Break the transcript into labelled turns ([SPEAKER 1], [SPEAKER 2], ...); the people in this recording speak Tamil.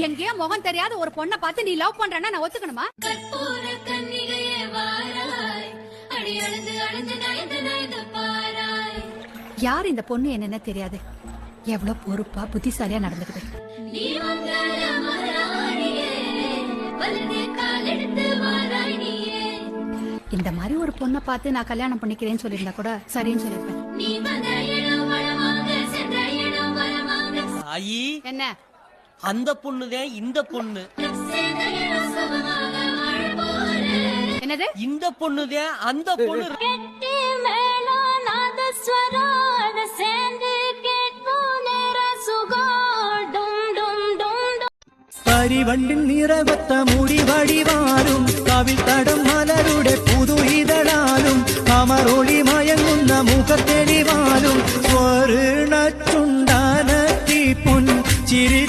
[SPEAKER 1] எங்கேயோ முகம் தெரியாத ஒரு பொண்ணை பார்த்து நீ லவ் பண்றேன்னா நான் ஒத்துக்கணுமா? யார் இந்த பொண்ணு என்னன்னு தெரியாது. எவ்வளவு பொறுப்பா புத்திசாலியா நடந்துக்குது. இந்த மாதிரி ஒரு பொண்ணை பார்த்து நான் கல்யாணம் பண்ணிக்கிறேன்னு சொல்லியிருந்தா கூட சரின்னு சொல்லிருப்பேன். என்ன
[SPEAKER 2] அந்த பொண்ணுதான் இந்த பொண்ணு.
[SPEAKER 1] என்னது?
[SPEAKER 2] இந்த பொண்ணுதான் அந்த பொண்ணு.
[SPEAKER 3] കരിവണ്ടിൻ നിറവത്ത മുടി വടിവാലും കവിൽ തടം മലരുടെ പുതു ഇതളാലും കമറൊളി മയങ്ങുന്ന മുഖത്തെളിവാലും സ്വർണ്ണ ചുണ്ടാനത്തി പൊൻ ചിരി